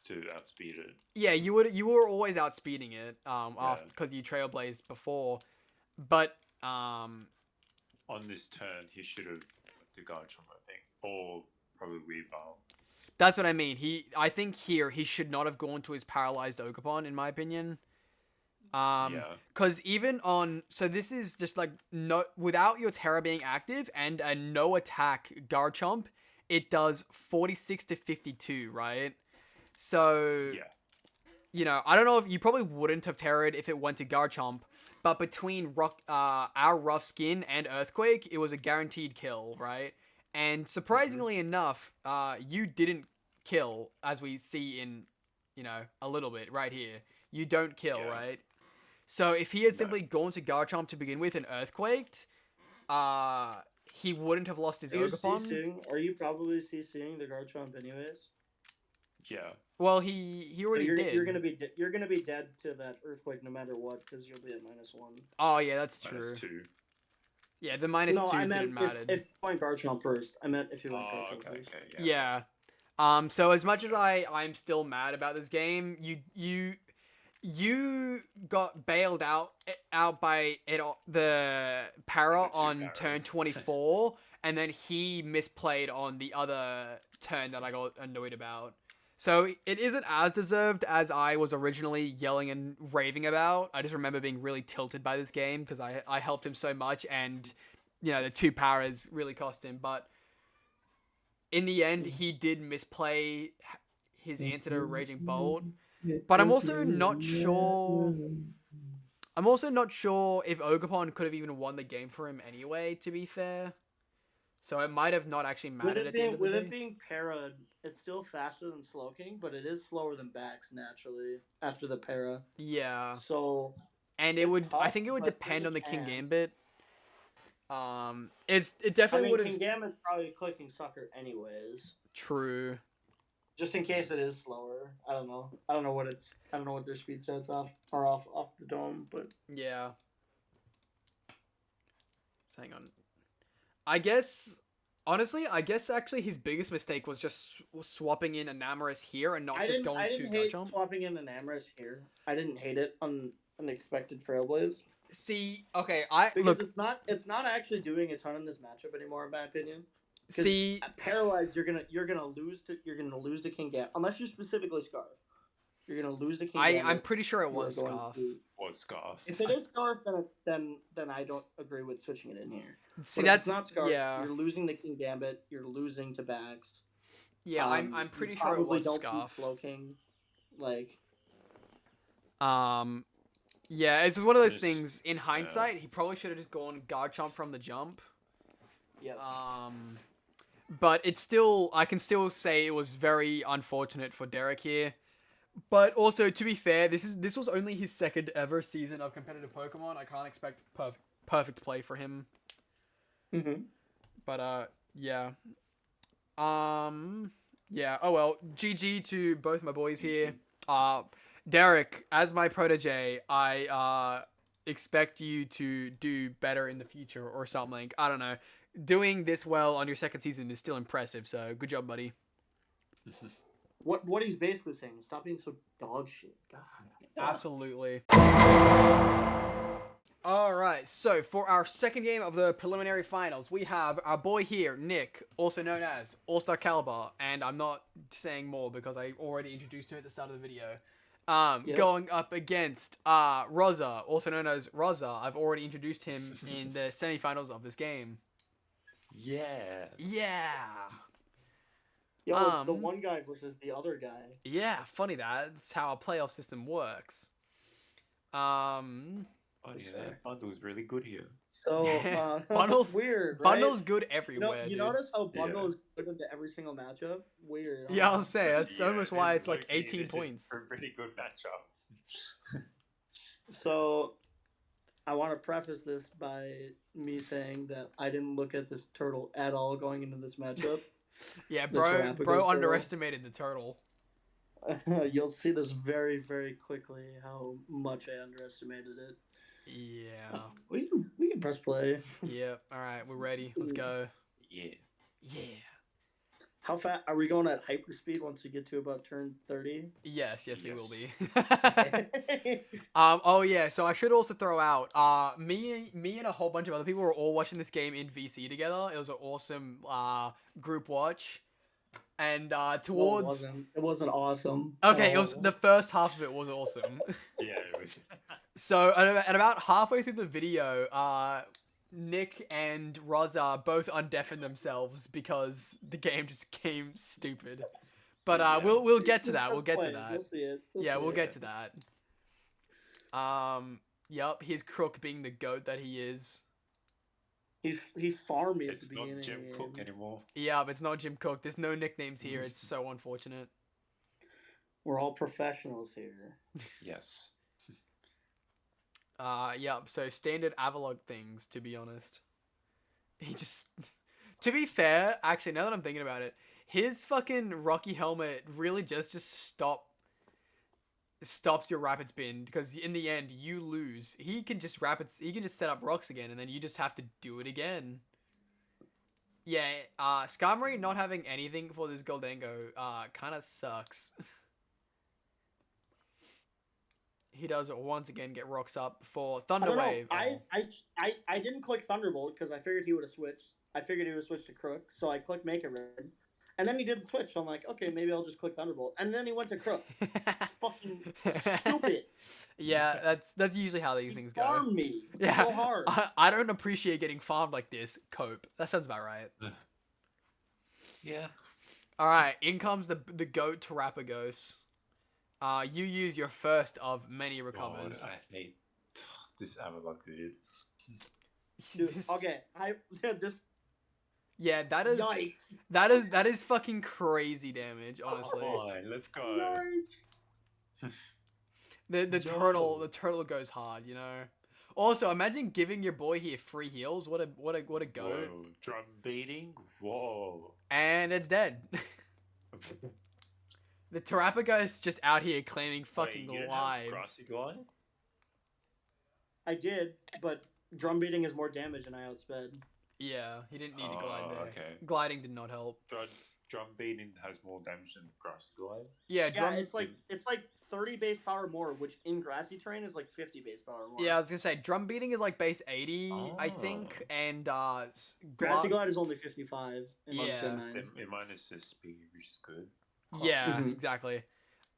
to outspeed it. Yeah, you were always outspeeding it, because you Trailblazed before, but on this turn he should have went to Garchomp, I think, or probably Weavile. that's what I mean. I think here he should not have gone to his paralyzed Ogerpon, in my opinion. Because even on, so this is just like no, without your Terra being active and a no attack Garchomp, it does 46 to 52, right? So Yeah. You know, I don't know if you probably wouldn't have Terra'd if it went to Garchomp, but between our Rough Skin and Earthquake, it was a guaranteed kill, right? And surprisingly enough, you didn't kill, as we see in, you know, a little bit right here. You don't kill, right? So if he had simply gone to Garchomp to begin with and Earthquaked, he wouldn't have lost his Ogerpon. Are you probably CCing the Garchomp anyways? Yeah. Well, he already did. You're gonna be dead to that Earthquake no matter what because you'll be at -1. Oh yeah, that's true. -2. Yeah, the -2 didn't matter. If you went Garchomp first, I meant if you went Garchomp first. Okay, yeah. So as much as I'm still mad about this game, you got bailed out by the para on turn 24, and then he misplayed on the other turn that I got annoyed about. So it isn't as deserved as I was originally yelling and raving about. I just remember being really tilted by this game because I helped him so much, and you know the two paras really cost him. But in the end, he did misplay his answer to Raging Bolt. But I'm also not sure. I'm also not sure if Ogerpon could have even won the game for him anyway. To be fair, So it might have not actually With mattered it at the end being of the with day. it being para, it's still faster than Slowking, but it is slower than Bax naturally after the para. Yeah. So And it it's would, I tough, think it would but there's depend a on the King chance. Gambit. It I definitely mean, would have. King Gambit's probably clicking sucker anyways. True. Just in case it is slower. I don't know. I don't know what their speed sets are off the dome, but Yeah. So hang on. I guess, honestly, actually his biggest mistake was just swapping in Enamoris here and not just going I to didn't hate Garchomp. swapping in an Amorous here. I didn't hate it on Unexpected Trailblaze. See, okay, Because it's not actually doing a ton in this matchup anymore, in my opinion. See, At Paralyzed, you're gonna lose to King Gambit unless you specifically Scarf. You're gonna lose to King Gambit. I'm pretty sure it You are was going Scarf. to- Was scarfed. If it is Scarf, then I don't agree with switching it in here. See, But if that's it's not Scarf, yeah, you're losing to King Gambit. You're losing to Bax. yeah. I'm pretty you sure it probably was don't Scarf. beat Slowking. Like Yeah, it's one of those Just- things. In hindsight, he probably should have just gone Garchomp from the jump. yeah. But it's still, I can still say it was very unfortunate for Derek here. But also, to be fair, this was only his second ever season of competitive Pokemon. I can't expect perfect play for him. Mm-hmm. But yeah. Yeah. Oh well. GG to both my boys here. Derek, as my protege, I expect you to do better in the future or something. I don't know. Doing this well on your second season is still impressive. So good job, buddy. What he's basically saying is stop being so dog shit. God. Absolutely. Alright, so for our second game of the preliminary finals, we have our boy here, Nick, also known as All-Star Caliber, and I'm not saying more because I already introduced him at the start of the video. Going up against Rosa, also known as Rosa. I've already introduced him in the semifinals of this game. Yeah. Yeah. Yo, it's the one guy versus the other guy. Yeah, funny that. That's how our playoff system works. Funny that bundle's really good here. So Bundle's weird. Right? Bundle's good everywhere. You dude. notice how Bundle is good into every single matchup? Weird. Yeah, I'll say that's Yeah, almost why this it's like low-key, 18 this is points. a really good matchup. So I want to preface this by me saying that I didn't look at this turtle at all going into this matchup. Yeah, The bro Terrapagos turtle. underestimated the turtle. You'll see this very, very quickly how much I underestimated it. Yeah. We can press play. Yeah. All right, we're ready. Let's go. Yeah. Yeah. How fast are we going at hyperspeed once we get to about turn 30? Yes, we will Yes. be. Oh yeah, so I should also throw out me and a whole bunch of other people were all watching this game in VC together. It was an awesome group watch. And towards it wasn't awesome. Okay, it was the first half of it was awesome. Yeah, it was. So at about halfway through the video, Nick and Rosa both undeafened themselves because the game just came stupid. But Yeah. we'll get to Just that. We'll press get to play. that. You'll see it. Yeah, we'll see get to that. Yep, here's Crook being the goat that he is. it. He farmed me at It's the not beginning. Jim of the Cook game. anymore. Yeah, but it's not Jim Cook. There's no nicknames here. It's so unfortunate. We're all professionals here. Yes. Yep, so standard Avalok things, to be honest. He just... To be fair, actually, now that I'm thinking about it, his fucking Rocky helmet really just stops your rapid spin, because in the end, you lose. He can just set up rocks again, and then you just have to do it again. Yeah, Skarmory not having anything for this Goldango, kind of sucks. He does once again get rocks up for Thunder Wave. I didn't click Thunderbolt because I figured he would have switched. I figured he would switch to Crook, so I clicked Make It Red. And then he didn't switch, so I'm like, okay, maybe I'll just click Thunderbolt. And then he went to Crook. Fucking stupid. Yeah, that's usually how these things go. Farmed me Yeah, so hard. I don't appreciate getting farmed like this. Cope. That sounds about right. Yeah. All right, in comes the goat Terrapagos. You use your first of many recovers. God, I hate this Avalok dude. Dude, This- okay, Yeah, Yikes. that is fucking crazy damage, honestly. Fine, let's go. The Yo. turtle goes hard, you know. Also, imagine giving your boy here free heals. What a go. Whoa, drum beating. Whoa. And it's dead. The Terapagos just out here claiming fucking Wait, you don't have lives. grassy glide? I did, but drum beating is more damage and I outsped. Yeah, he didn't need to glide Oh, there. okay. Gliding did not help. Drum beating has more damage than grassy glide. Yeah, Yeah, it's like 30 base power more, which in grassy terrain is like 50 base power more. Yeah, I was gonna say drum beating is like base 80, I think, and grassy glide is only 55. Yeah. It minus the speed, which is good. Yeah, Mhm. exactly.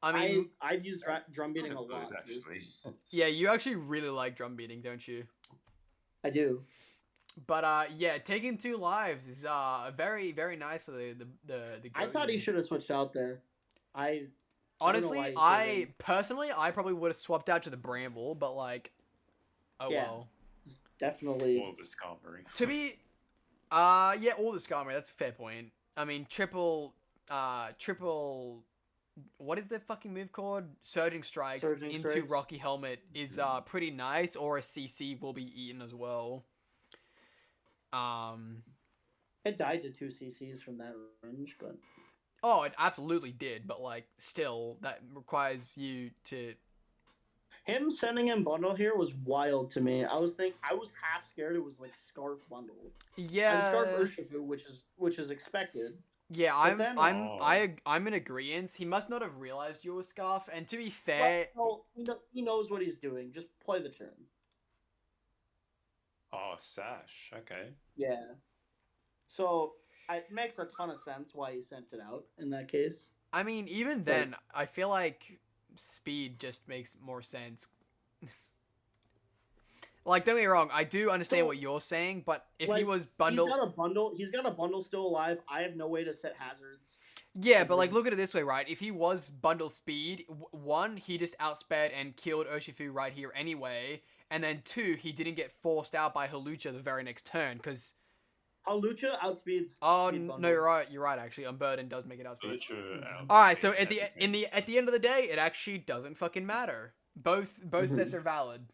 I mean, I've used drum beating a Kinda lot. good, actually. yeah, you actually really like drum beating, don't you? I do. But yeah, taking 2 lives is very very nice for the I thought he goat. should have switched out there. Honestly, why he I personally probably would have swapped out to the bramble, but like, oh Yeah. well. Definitely. Or the Skarmory. To be, yeah, all the Skarmory. That's a fair point. I mean, triple. What is the fucking move called? Surging Strikes Surging into Strikes. Rocky Helmet is pretty nice, or a CC will be eaten as well. It died to 2 CCs from that range, but Oh, it absolutely did, but like, still, that requires you to. him sending in bundle here was wild to me. I was half scared it was like Scarf bundle. Yeah. And Scarf Urshifu, which is expected. Yeah, then- I'm in agreement. He must not have realized you were Scarf, and to be fair, Well, he knows what he's doing. Just play the turn. Oh, Sash. Okay. Yeah. So it makes a ton of sense why he sent it out in that case. I mean, even then, I feel like speed just makes more sense. Like, don't get me wrong, I do understand what you're saying, but if he was bundled, he's got a bundle still alive. I have no way to set hazards. yeah, but like, look at it this way, right? If he was bundle speed, one, he just outsped and killed Urshifu right here anyway, and then two, he didn't get forced out by Hawlucha the very next turn, because Hawlucha outspeeds. oh speed no, bundle. you're right. Actually, Unburden does make it outspeed. Butcher All right, so outspeed at the everything. at the end of the day, it actually doesn't fucking matter. Both sets are valid.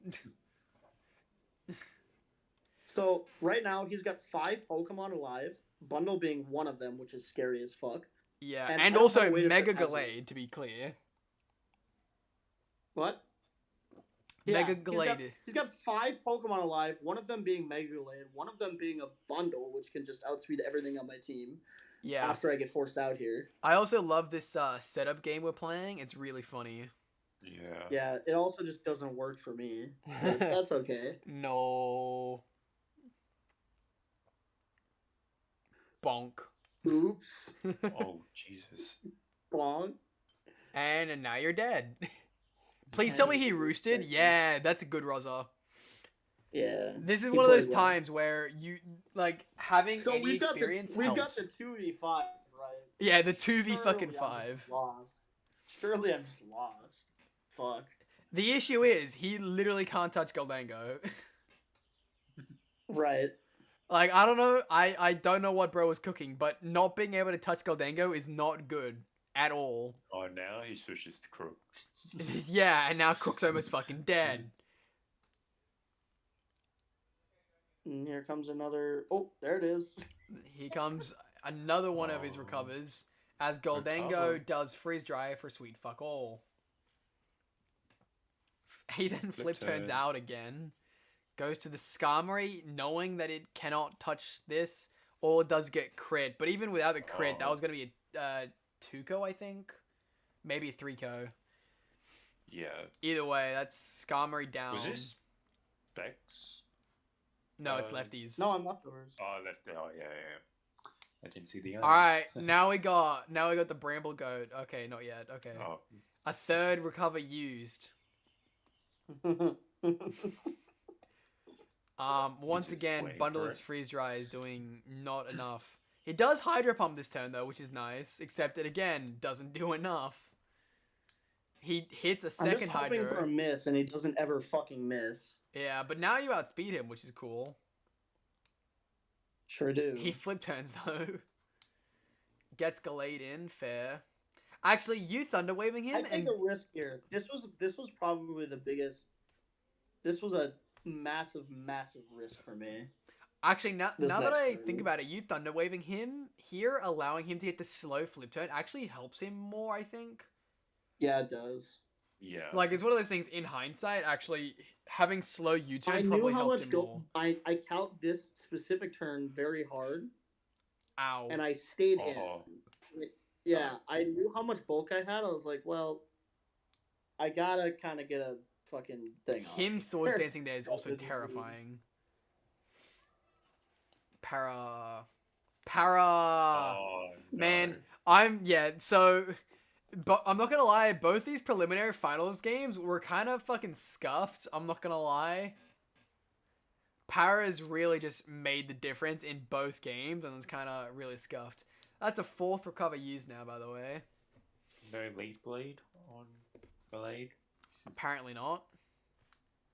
So right now he's got 5 Pokemon alive. Bundle being one of them, which is scary as fuck. Yeah, And I and don't also have a way to Mega set hazard. Gallade, to be clear. What? Mega he's got- Gallade. He's got 5 Pokemon alive. One of them being Mega Gallade. One of them being a bundle, which can just outspeed everything on my team. Yeah. After I get forced out here. I also love this setup game we're playing. It's really funny. Yeah. Yeah, it also just doesn't work for me. But that's okay. No. Bonk. Oops. Oh, Jesus. Bonk. And now you're dead. Please tell me he roosted. Yeah, that's a good Rosa. Yeah. This is He one of those played well. times where you like having So any we've got experience we've got helps. the 2v5, right? Yeah, the 2v Surely fucking I'm 5. just lost. Surely I'm just lost. Fuck. The issue is he literally can't touch Goldango. Right. Like, I don't know, I don't know what bro was cooking, but not being able to touch Goldango is not good at all. Oh, now he switches to Crook. Yeah, and now Cook's almost fucking dead. And here comes another. Oh, there it is. Here comes another one of his recovers, as Goldango Recover. does freeze dry for sweet fuck all. He then flip turns turn. out again, goes to the Skarmory, knowing that it cannot touch this, or it does get crit. But even without the crit, that was going to be a 2-ko, I think? Maybe a 3-ko. Yeah. Either way, that's Skarmory down. Was this Bex? No, it's lefties. No, I'm leftovers. Oh, left. Oh, yeah, yeah. I didn't see the. All right, now we got the Bramble Goat. Okay, not yet. Okay, Oh. a third recover used. Once just again, waiting for Bundle's it. freeze dry is doing not enough. He does Hydro Pump this turn though, which is nice. Except it again doesn't do enough. He hits a I'm second just hoping for a Hydro. miss, and he doesn't ever fucking miss. Yeah, but now you outspeed him, which is cool. Sure do. He flip turns though. Gets Gallade in, fair. Actually, you thunder waving him I take a risk here. This was probably the biggest. This was a massive risk for me. Actually, now This that next I turn. think about it, you thunder waving him here, allowing him to get the slow flip turn, actually helps him more, I think. Yeah, it does. Yeah. Like, it's one of those things, in hindsight, actually, having slow I U-turn knew probably how helped much him go. more. I count this specific turn very hard, Ow. and I stayed Oh. in. Yeah, I knew how much bulk I had. I was like, well, I gotta kind of get a fucking thing off. Him swords here. dancing there is also terrifying. Para. Oh, no. Man, so... But I'm not gonna lie, both these preliminary finals games were kind of fucking scuffed. I'm not gonna lie. Para's really just made the difference in both games and was kind of really scuffed. That's a 4th recover used now, by the way. No leaf blade on Blade? Apparently not.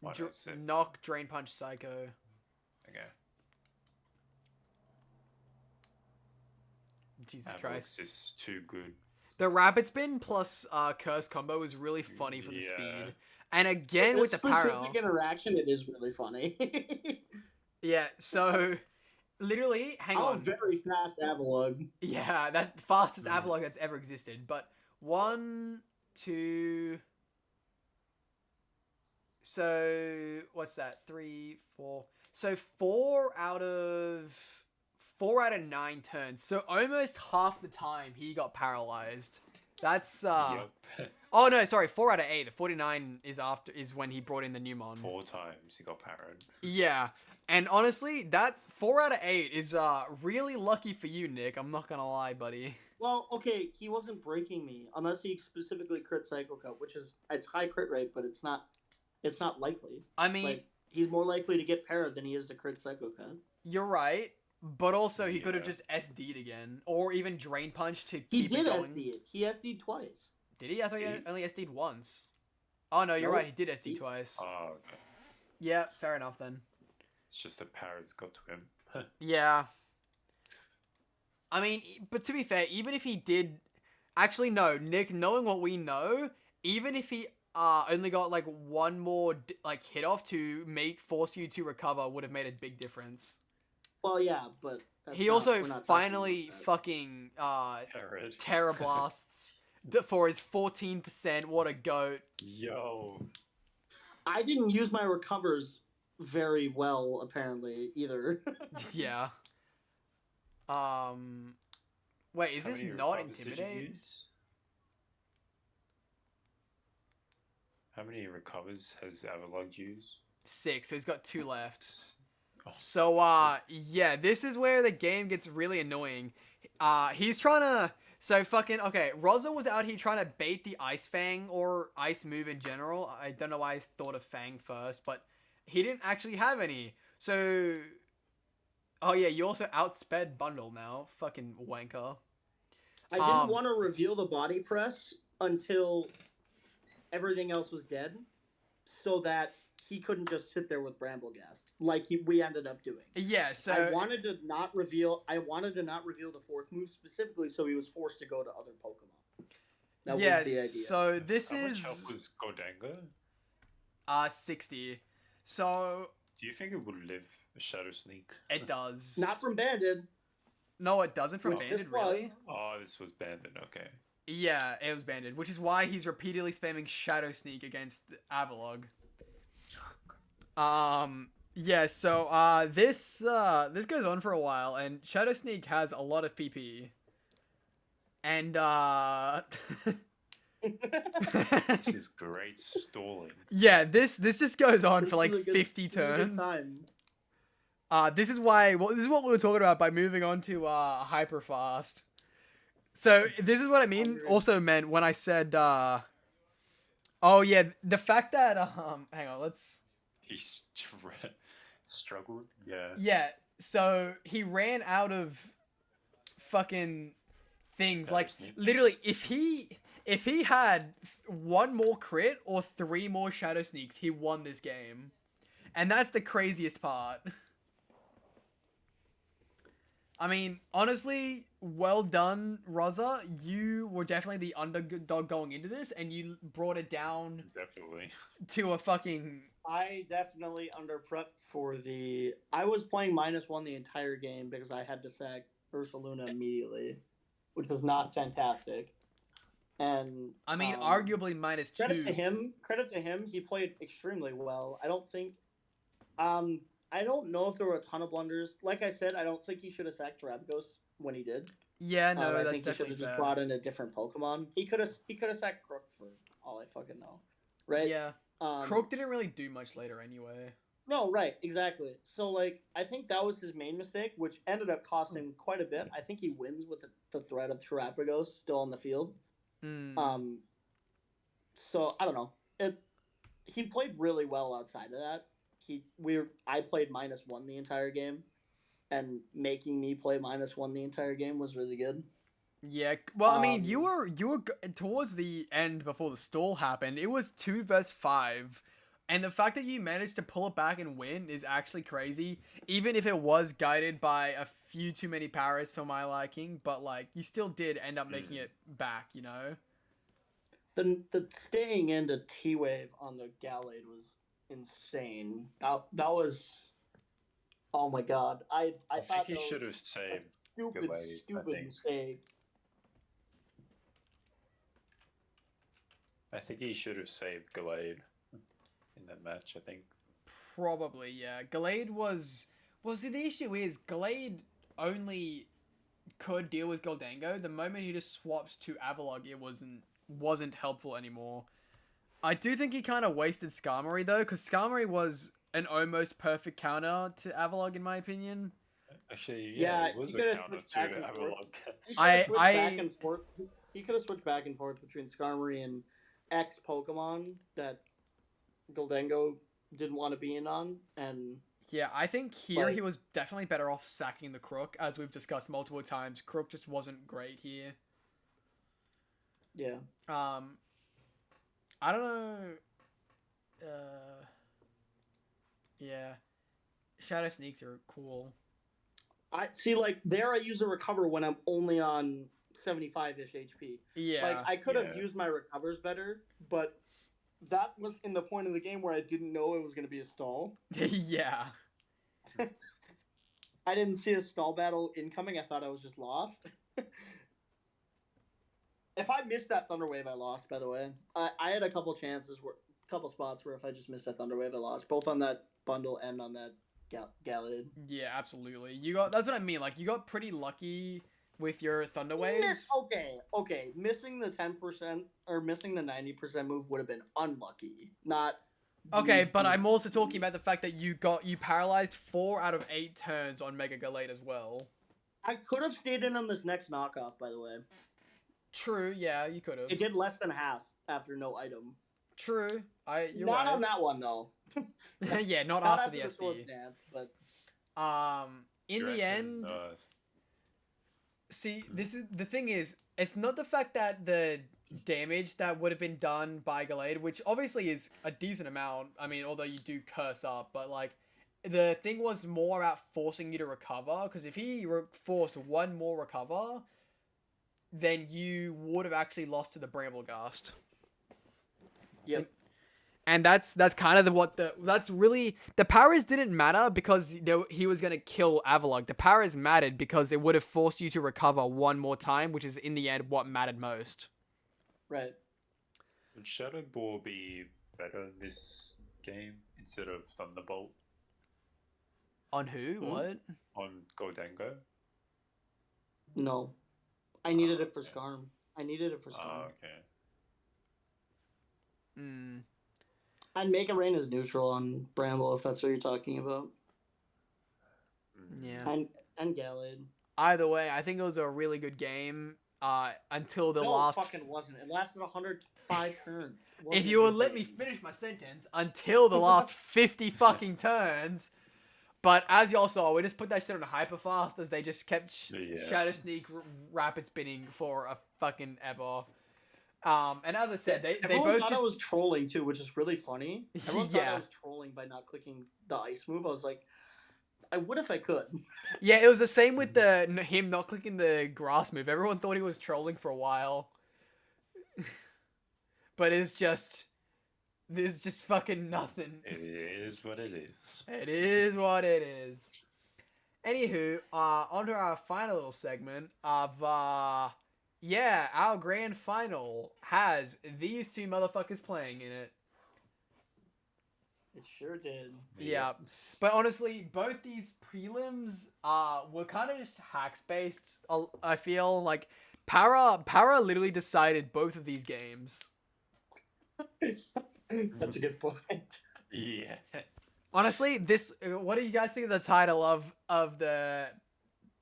Oh, that's it. Knock, Drain Punch, Psycho. Okay. Jesus That Christ. was just too good. The Rapid Spin plus Curse combo was really funny for the Yeah. speed. And again with the This Para. specific interaction, it is really funny. Yeah, so literally, hang I'm on. a very fast Avalug. Yeah, that's the fastest Avalog that's ever existed. But 1, 2. So what's that? 3, 4. So 4 out of 9 turns. So almost half the time he got paralyzed. That's Yup. Oh no, sorry, 4 out of 8. The 49 is when he brought in the new mon. 4 times he got parried. Yeah. And honestly, that's 4 out of 8 is really lucky for you, Nick. I'm not gonna lie, buddy. Well, okay, he wasn't breaking me unless he specifically crit Psycho Cut, which is it's high crit rate, but it's not likely. I mean, Like, he's more likely to get parried than he is to crit Psycho Cut. you're right, but also he could have Yeah. just SD'd again, or even Drain Punch to He keep it did going. SD it. He SD'd twice. Did he? I thought he Did he? only SD'd once. Oh no, you're Nope. right. He did SD twice. Oh, okay. Yeah, fair enough then. It's just the parrots got to him. Yeah. I mean, but to be fair, even if he did, actually no, Nick. Knowing what we know, even if he only got like one more like hit off to force you to recover, would have made a big difference. Well, yeah, but that's He not- also we're not finally talking about that. fucking Parrot. Terror Blasts for his 14%. What a goat. Yo. I didn't use my recovers very well, apparently, either. Yeah. Wait, is How this many not recovers did you Intimidate? use? How many recovers has Avalog used? 6, so he's got 2 left. Oh. So, yeah, this is where the game gets really annoying. He's trying to... So, fucking... Okay, Rosa was out here trying to bait the Ice Fang or Ice move in general. I don't know why I thought of Fang first, but he didn't actually have any. So... Oh, yeah, you also outsped Bundle now. Fucking wanker. I didn't want to reveal the body press until everything else was dead, so that he couldn't just sit there with Bramblegast like we ended up doing. Yeah, so... I wanted to not reveal the 4th move specifically, so he was forced to go to other Pokemon. That was the idea. So this How much is... health was Gordanga? 60. So... Do you think it would live a Shadow Sneak? It does. Not from Banded. No, it doesn't from Which Banded, this was. really? Oh, this was banded, okay. Yeah, it was Banded, which is why he's repeatedly spamming Shadow Sneak against Avalog. Yeah, so, this goes on for a while, and Shadow Sneak has a lot of PP. And, This is great stalling. yeah, this just goes on for, like, This is a good- 50 this is a good turns. time. This is what we were talking about by moving on to hyper fast. So this is what I mean. Also meant when I said, oh yeah, the fact that hang on, let's. He struggled. Yeah. Yeah, so he ran out of fucking things. Shadow Like Sneaks. literally, if he had 1 more crit or 3 more Shadow Sneaks, he won this game, and that's the craziest part. I mean, honestly, well done, Rosa. You were definitely the underdog going into this, and you brought it down Definitely. to a fucking... I definitely under prepped for the. I was playing -1 the entire game because I had to sack Ursaluna immediately, which was not fantastic. And I mean, arguably -2. Credit to him. Credit to him. He played extremely well. I don't think. I don't know if there were a ton of blunders. Like I said, I don't think he should have sacked Terabagos when he did. Yeah, no, I that's think he should definitely have fair. just brought in a different Pokemon. He could have sacked Crook for all I fucking know, right? Yeah. Croak didn't really do much later anyway. No, right, exactly. So, like, I think that was his main mistake, which ended up costing him quite a bit. I think he wins with the threat of Terapagos still on the field. So I don't know. He played really well outside of that. I played -1 the entire game, and making me play -1 the entire game was really good. Yeah, well, I mean, you were towards the end before the stall happened. It was 2 versus 5, and the fact that you managed to pull it back and win is actually crazy. Even if it was guided by a few too many Paras for my liking, but like you still did end up making it back, you know. The staying into T-Wave on the Gallade was insane. That was, oh my god! I think he should have saved Gallade, stupid mistake. I think he should have saved Gallade in that match. I think Probably, yeah. Gallade was... Well, see, the issue is Gallade only could deal with Goldango. The moment he just swaps to Avalog, it wasn't helpful anymore. I do think he kind of wasted Skarmory, though, because Skarmory was an almost perfect counter to Avalog, in my opinion. Actually, yeah, it was a counter to Avalog. He could have switched back and forth between Skarmory and X Pokemon that Goldango didn't want to be in on, and yeah, I think here he was definitely better off sacking the Crook, as we've discussed multiple times. Crook just wasn't great here. Yeah. I don't know. Yeah. Shadow Sneaks are cool. I see, like, there I use a recover when I'm only on 75-ish HP. Yeah. Like, I could have used my recovers better, but that was in the point of the game where I didn't know it was going to be a stall. Yeah. I didn't see a stall battle incoming. I thought I was just lost. If I missed that Thunder Wave, I lost, by the way. I had a couple chances, a couple spots where if I just missed that Thunder Wave, I lost. Both on that bundle and on that Gallade. Yeah, absolutely. That's what I mean. Like, you got pretty lucky with your Thunder Waves. Okay. Missing the 10% or missing the 90% move would have been unlucky. Not... Okay, but I'm also talking about the fact that you paralyzed 4 out of 8 turns on Mega Gallade as well. I could have stayed in on this next knockoff, by the way. True, yeah, you could have. It did less than half after no item. True, you're not right. on that one though. Yeah, not after the SD. Stance, but in the end, see, the thing is, it's not the fact that the damage that would have been done by Gallade, which obviously is a decent amount. I mean, although you do curse up, but like the thing was more about forcing you to recover. Because if he forced one more recover, then you would have actually lost to the Brambleghast. Yep. And that's kind of that's really... The Paras didn't matter because he was going to kill Avalog. The Paras mattered because it would have forced you to recover one more time, which is in the end what mattered most. Right. Would Shadow Ball be better in this game instead of Thunderbolt? On who? What? On Goldango? No. I needed it for Skarm. Oh, okay. I'd make a rain as neutral on Bramble if that's what you're talking about. Yeah. And Gallade. Either way, I think it was a really good game. Until the last... No, it fucking wasn't. It lasted 105 turns. If you would let me finish my sentence, until the last 50 fucking turns. But as y'all saw, we just put that shit on hyper fast as they just kept Shadow Sneak rapid spinning for a fucking ever. And as I said, they both thought I was trolling too, which is really funny. Everyone thought I was trolling by not clicking the ice move. I was like, I would if I could. Yeah, it was the same with him not clicking the grass move. Everyone thought he was trolling for a while. But there's just fucking nothing. It is what it is. It is what it is. Anywho, onto our final little segment of, our grand final has these two motherfuckers playing in it. It sure did. Yeah. But honestly, both these prelims were kind of just hacks based. I feel like Para literally decided both of these games. That's a good point. Yeah. Honestly, what do you guys think of the title of the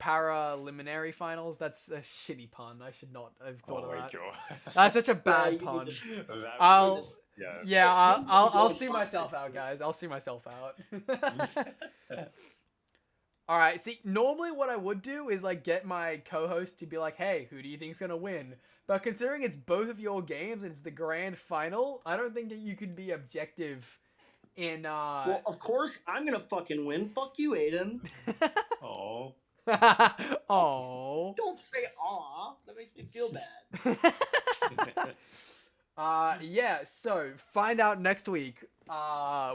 Paraliminary finals? That's a shitty pun. I should not have thought of that. God. That's such a bad pun. I'll see myself out, guys. I'll see myself out. Alright, see, normally what I would do is, like, get my co-host to be like, hey, who do you think's gonna win? But considering it's both of your games and it's the grand final, I don't think that you can be objective in, Well, of course, I'm gonna fucking win. Fuck you, Aiden. Oh. Oh. Don't say aw. That makes me feel bad. So find out next week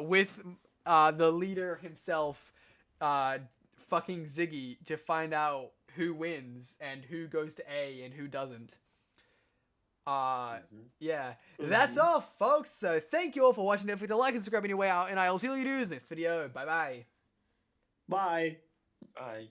with the leader himself, fucking Ziggy, to find out who wins and who goes to A and who doesn't. That's all, folks. So thank you all for watching. Don't forget to like and subscribe on your way out, and I will see you dudes next video. Bye bye. Bye. Bye.